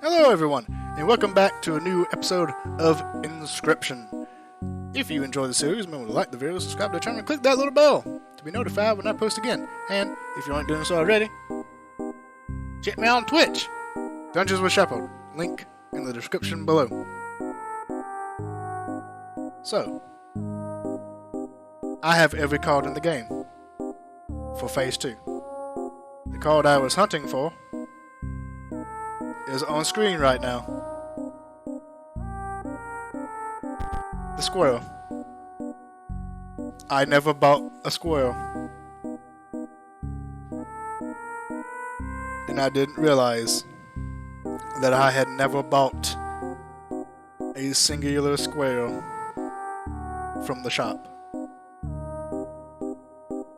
Hello everyone, and welcome back to a new episode of Inscryption. If you enjoy the series, remember to like the video, subscribe to the channel, and click that little bell to be notified when I post again. And if you aren't doing so already, check me out on Twitch, Dungeons with Shepherd, link in the description below. So, I have every card in the game for Phase 2. The card I was hunting for is on screen right now. The squirrel. I never bought a squirrel. And I didn't realize that I had never bought a singular squirrel from the shop.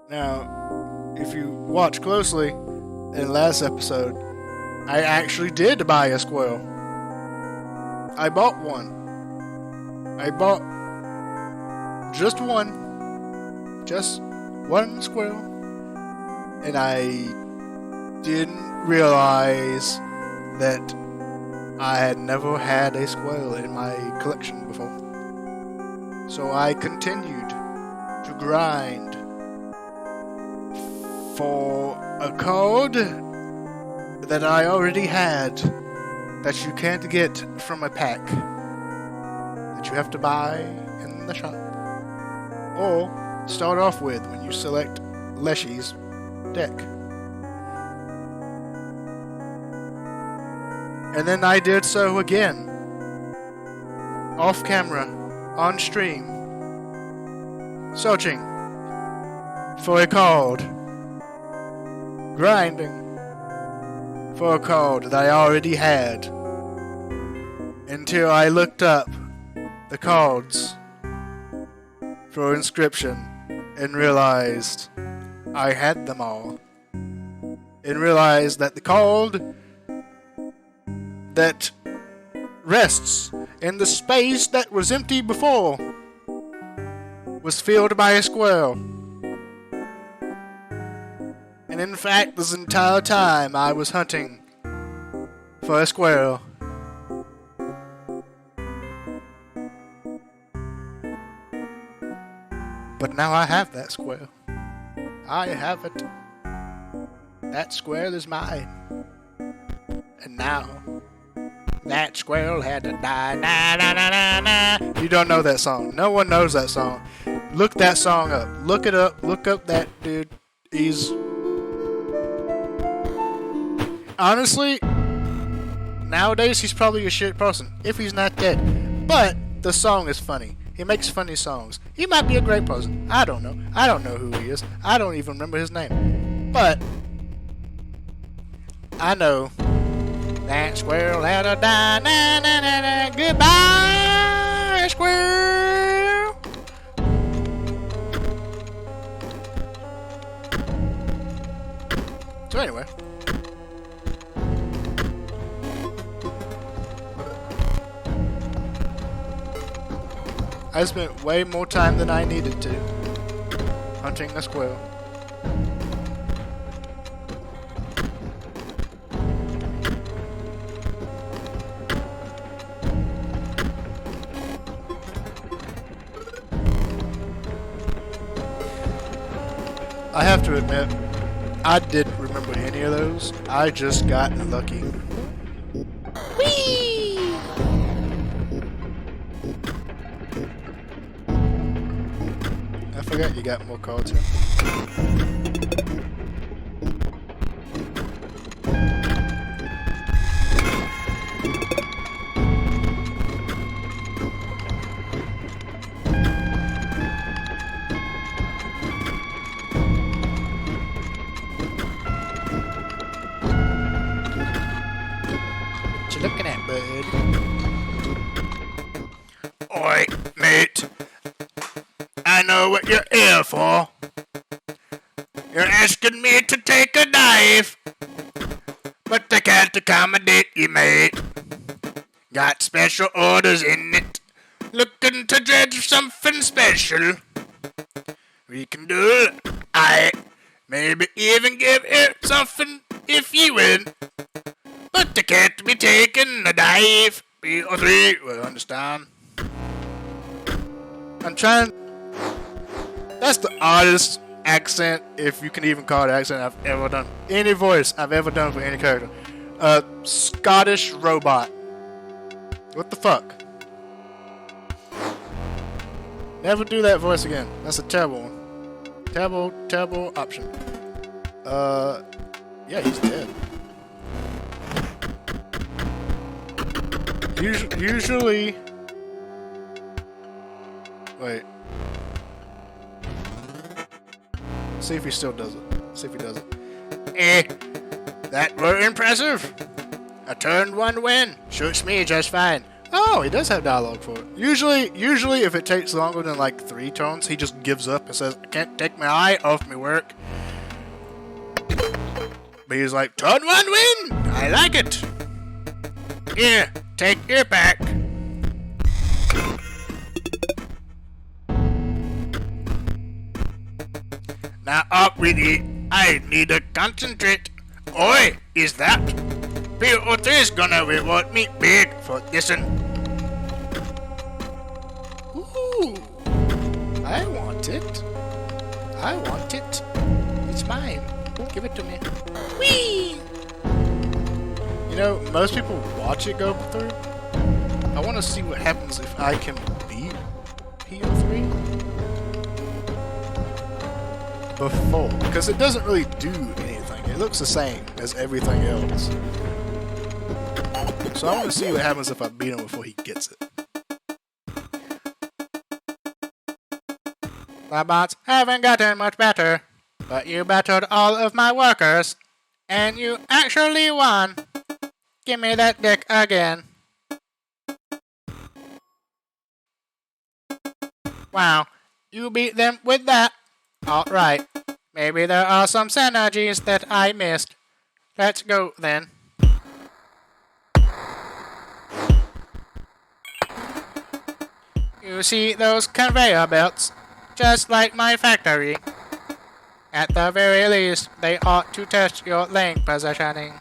Now, if you watch closely in last episode, I actually did buy a squirrel. I bought one. I bought just one squirrel, and I didn't realize that I had never had a squirrel in my collection before. So I continued to grind for a card that I already had that you can't get from a pack, that you have to buy in the shop, or start off with when you select Leshy's deck. And then I did so again, off camera, on stream, searching for a card, grinding for a card that I already had, until I looked up the cards for Inscryption and realized I had them all, and realized that the card that rests in the space that was empty before was filled by a squirrel. And in fact, this entire time I was hunting for a squirrel. But now I have that squirrel. I have it. That squirrel is mine. And now, that squirrel had to die. Na, na, na, na, na. You don't know that song. No one knows that song. Look that song up. Look it up. Look up that dude. He's... Honestly, nowadays he's probably a shit person, if he's not dead. But the song is funny. He makes funny songs. He might be a great person. I don't know. I don't know who he is. I don't even remember his name. But I know that squirrel had a die. Na, na, na, na. Goodbye, squirrel. So anyway. I spent way more time than I needed to hunting a squirrel. I have to admit, I didn't remember any of those. I just got lucky. Whee! I forgot you got more cards here. What you looking at, bud? Oi, mate. I know what you're here for. You're asking me to take a dive, but I can't accommodate you, mate. Got special orders in it. Looking to judge something special. We can do it. I maybe even give it something if you win. But But they can't be taking a dive. B03 will understand. I'm trying. That's the oddest accent, if you can even call it accent, I've ever done. Any voice I've ever done for any character. Scottish robot. What the fuck? Never do that voice again. That's a terrible one. Terrible option. Yeah, he's dead. Usually... Wait. See if he still does it. See if he does it. That were impressive. A turn 1 win. Suits me just fine. Oh, he does have dialogue for it. Usually if it takes longer than like 3 turns, he just gives up and says, I can't take my eye off my work. But he's like, turn 1 win! I like it. Here, take your back. Now up with it. I need to concentrate. Oi, is that? P03 is gonna reward me big for listen. Ooh, I want it. I want it. It's mine. Give it to me. Whee! You know, most people watch it go through. I want to see what happens if I can beat P03 before, because it doesn't really do anything. It looks the same as everything else. So I want to see what happens if I beat him before he gets it. The bots haven't gotten much better, but you battled all of my workers, and you actually won. Give me that dick again. Wow, you beat them with that? Alright, maybe there are some synergies that I missed. Let's go then. You see those conveyor belts? Just like my factory. At the very least, they ought to test your link positioning.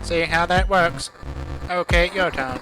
See how that works? Okay, your turn.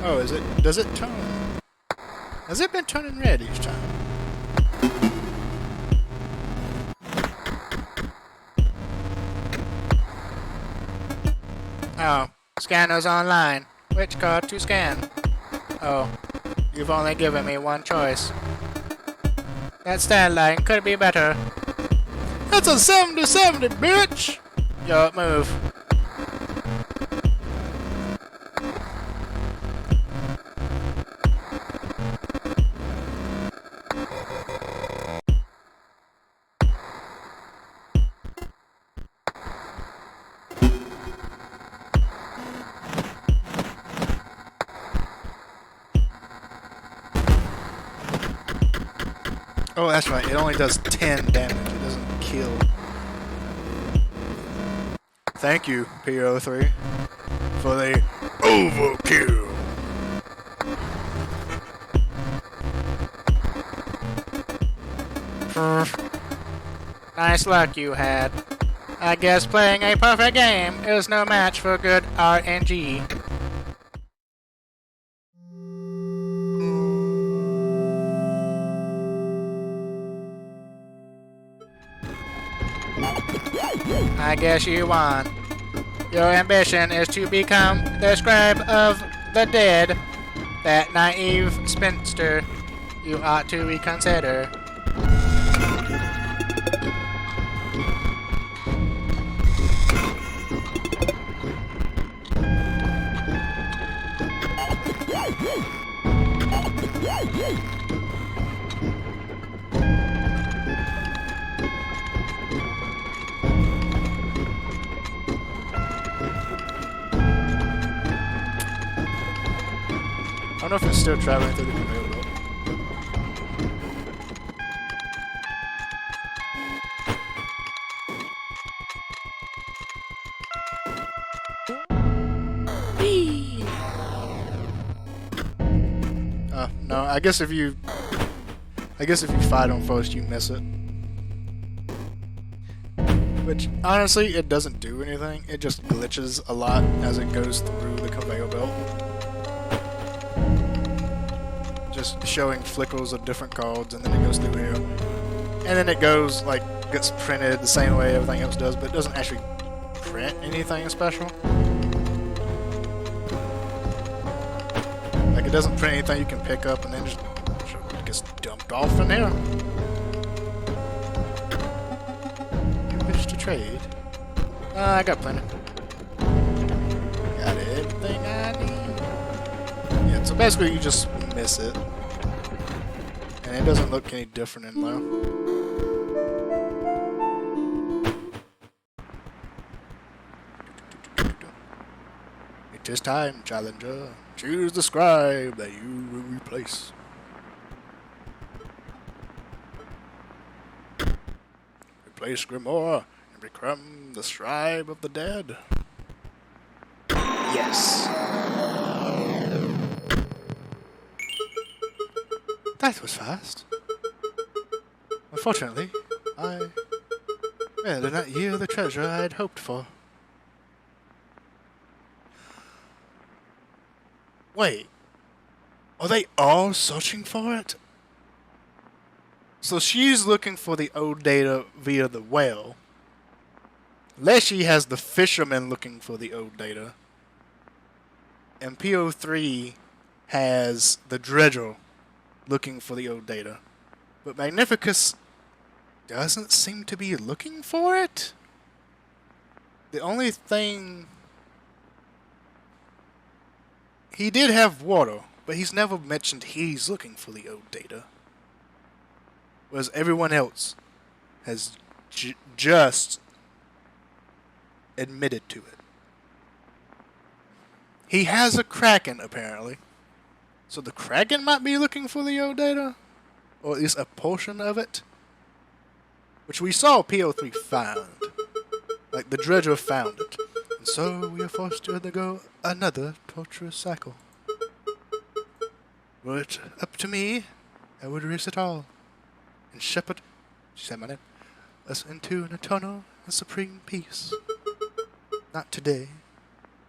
Oh, does it turn? Has it been turning red each time? Oh, scanner's online. Which card to scan? Oh, you've only given me one choice. That stand line could be better. That's a 70-70, bitch! Your move. Oh, that's right. It only does 10 damage. It doesn't kill. Thank you, PO3, for the overkill. Nice luck you had. I guess playing a perfect game is no match for good RNG. I guess you won. Your ambition is to become the scribe of the dead. That naive spinster you ought to reconsider. I don't know if it's still traveling through the conveyor belt. No, I guess if you fight them first, you miss it. Which, honestly, it doesn't do anything. It just glitches a lot as it goes through the conveyor belt. Just showing flickers of different cards, and then it goes through here. And then it goes, like, gets printed the same way everything else does, but it doesn't actually print anything special. Like, it doesn't print anything you can pick up, and then just gets dumped off in here. You wish to trade? I got plenty. Got everything I need. Yeah, so basically you just miss it. And it doesn't look any different in low. It is time, challenger. Choose the scribe that you will replace. Replace Grimoire and become the scribe of the dead. Yes. That was fast. Unfortunately, I did not yield the treasure I had hoped for. Wait, are they all searching for it? So she's looking for the old data via the well. Leshy has the fisherman looking for the old data. And PO3 has the dredger looking for the old data. But Magnificus doesn't seem to be looking for it. The only thing... He did have water, but he's never mentioned he's looking for the old data. Whereas everyone else has just admitted to it. He has a Kraken, apparently. So the Kraken might be looking for the old data? Or at least a portion of it? Which we saw PO3 found. Like, the dredger found it. And so we are forced to undergo another torturous cycle. Were it up to me, I would erase it all. And shepherd, she said my name, us into an eternal and supreme peace. Not today.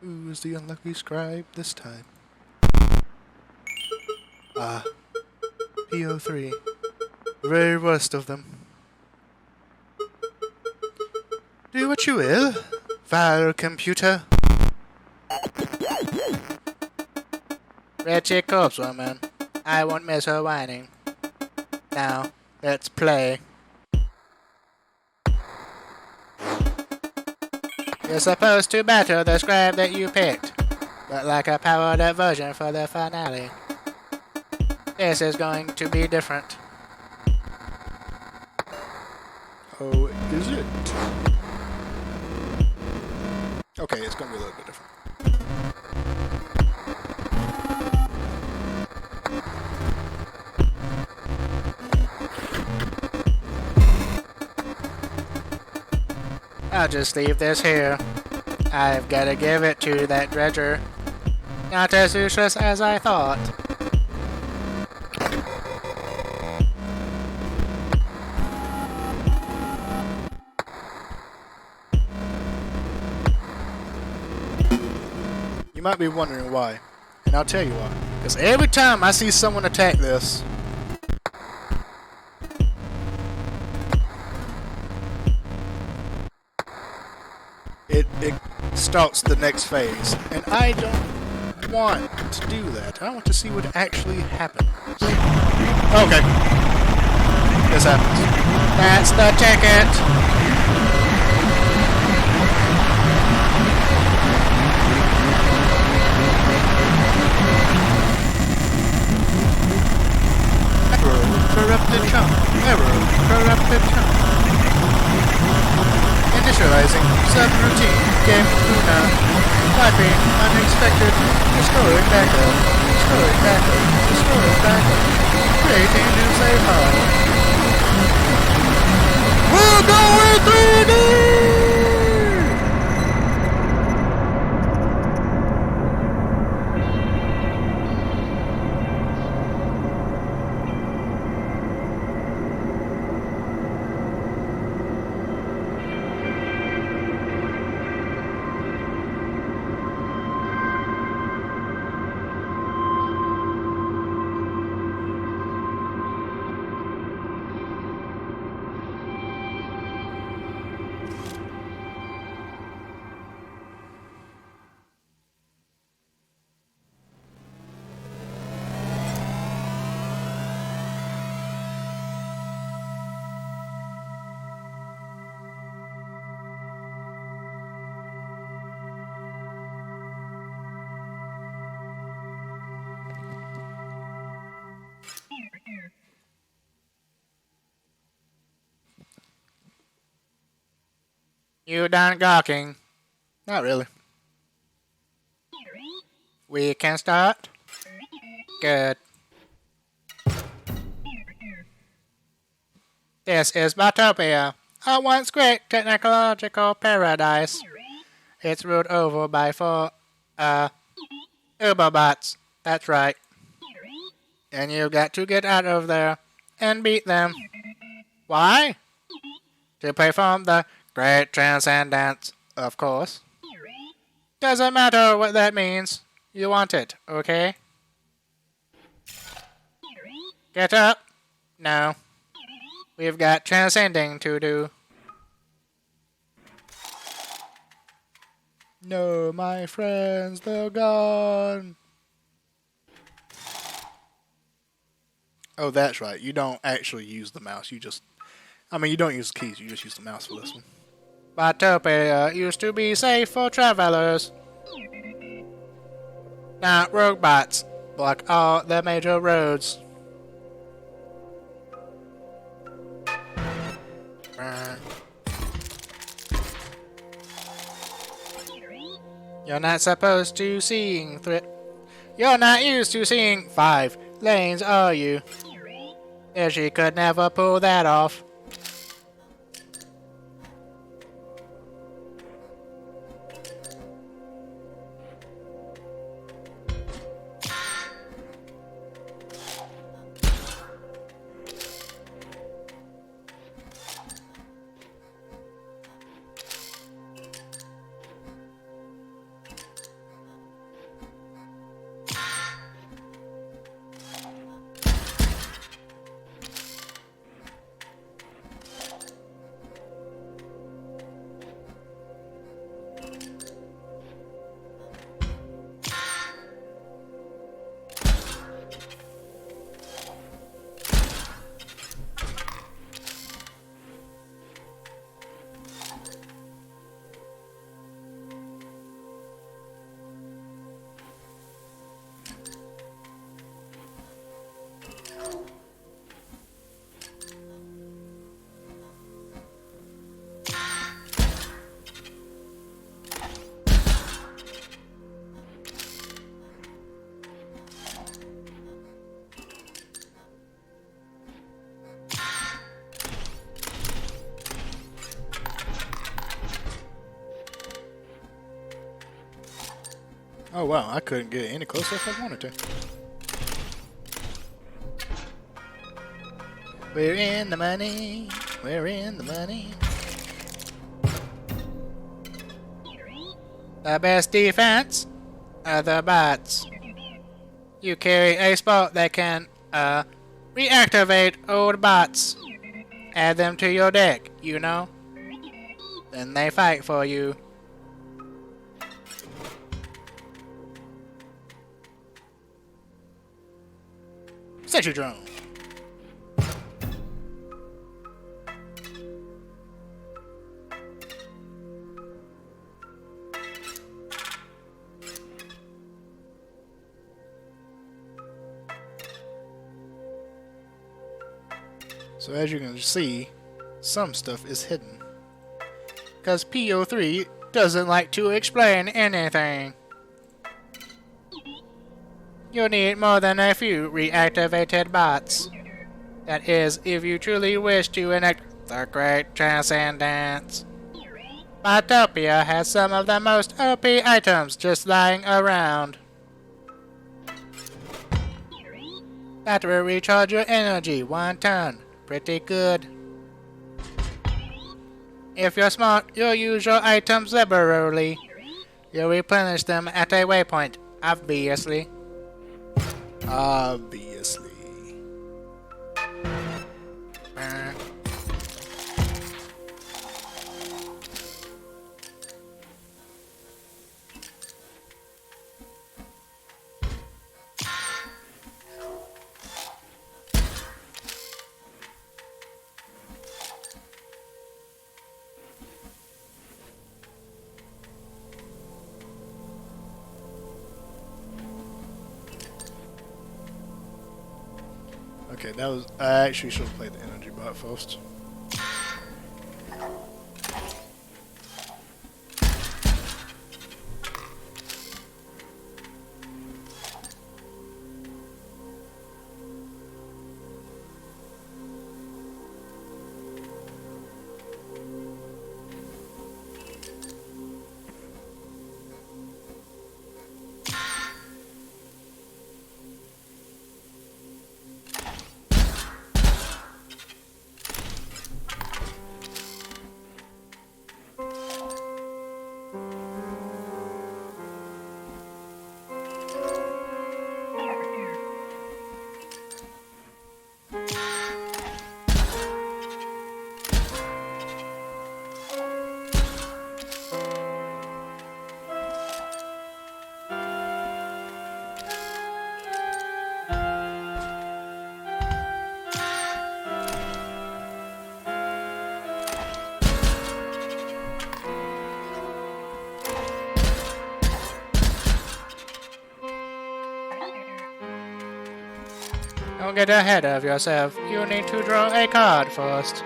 Who is the unlucky scribe this time? Ah, PO3. The very worst of them. Do what you will, vile computer. Wretched corpse woman. I won't miss her whining. Now, let's play. You're supposed to battle the scribe that you picked, but like a powered-up version for the finale. This is going to be different. Oh, is it? Okay, it's going to be a little bit different. I'll just leave this here. I've gotta give it to that dredger. Not as useless as I thought. You might be wondering why, and I'll tell you why. Because every time I see someone attack this, it starts the next phase, and I don't want to do that. I want to see what actually happens. Okay. This happens. That's the ticket! Corrupted chunk. Error. Corrupted chunk. Initializing. Subroutine. Game Luna. Typing. Unexpected. Destroying backup. Destroying backup. Destroying backup. Creating new save file. We're going 3D! You done gawking? Not really. We can start? Good. This is Botopia, a once great technological paradise. It's ruled over by four, Uberbots. That's right. And you've got to get out of there and beat them. Why? To perform the Great Transcendence, of course. Doesn't matter what that means. You want it, okay? Get up. No. We've got transcending to do. No, my friends, they're gone. Oh, that's right. You don't actually use the mouse. You don't use keys. You just use the mouse for this one. Botopia used to be safe for travelers. Now robots block all the major roads. You're not supposed to seeing You're not used to seeing 5 lanes, are you? Yeah, she could never pull that off. Oh wow, I couldn't get any closer if I wanted to. We're in the money. We're in the money. The best defense are the bots. You carry a spot that can reactivate old bots. Add them to your deck, you know? Then they fight for you. Set your drone. So as you can see, some stuff is hidden. Because PO3 doesn't like to explain anything. You'll need more than a few reactivated bots. That is, if you truly wish to enact the Great Transcendence. Botopia has some of the most OP items just lying around. That will recharge your energy 1 ton. Pretty good. If you're smart, you'll use your items liberally. You'll replenish them at a waypoint, obviously. Obviously. Okay, that was. I actually should have played the energy bot first. Don't get ahead of yourself. You need to draw a card first.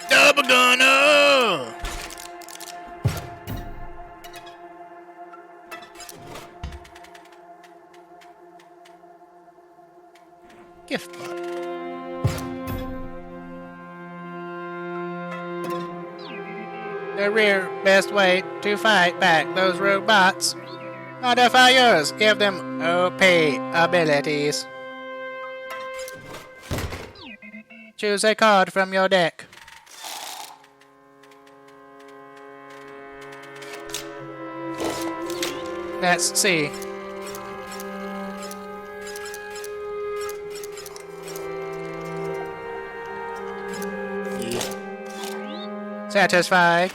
Double gunner! Gift bot. The real best way to fight back those rogue bots. Modifiers give them OP abilities. Choose a card from your deck. Let's see. Satisfied.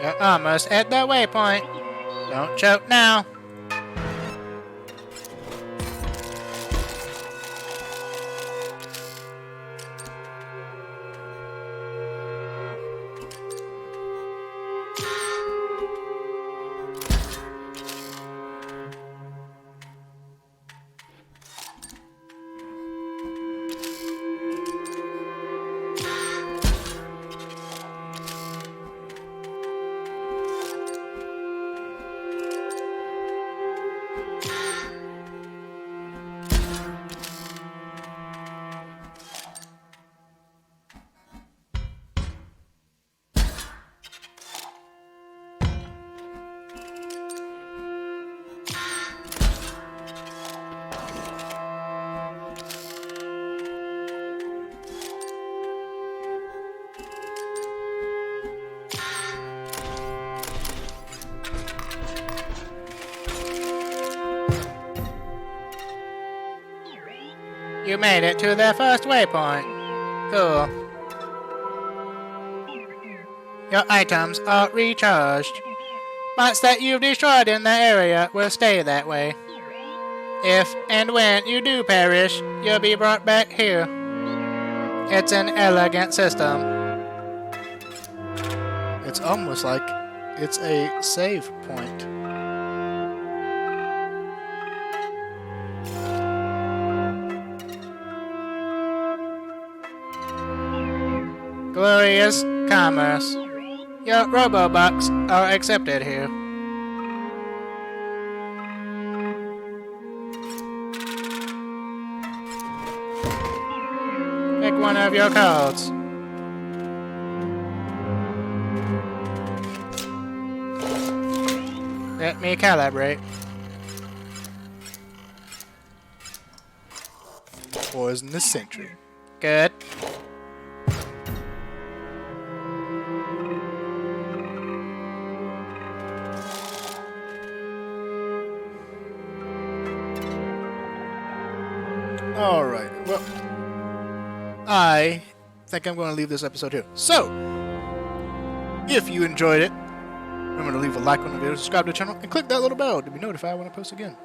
You're almost at the waypoint. Don't choke now. You made it to the first waypoint. Cool. Your items are recharged. Bots that you've destroyed in the area will stay that way. If and when you do perish, you'll be brought back here. It's an elegant system. It's almost like it's a save point. Glorious commerce. Your robo-bucks are accepted here. Pick one of your cards. Let me calibrate. Poisonous Sentry. Good. Alright, well, I think I'm going to leave this episode here. So, if you enjoyed it, remember to leave a like on the video, subscribe to the channel, and click that little bell to be notified when I post again.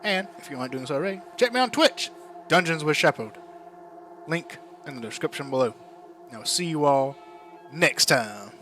And, if you aren't doing this already, check me on Twitch, Dungeons with Shepherd. Link in the description below. Now, see you all next time.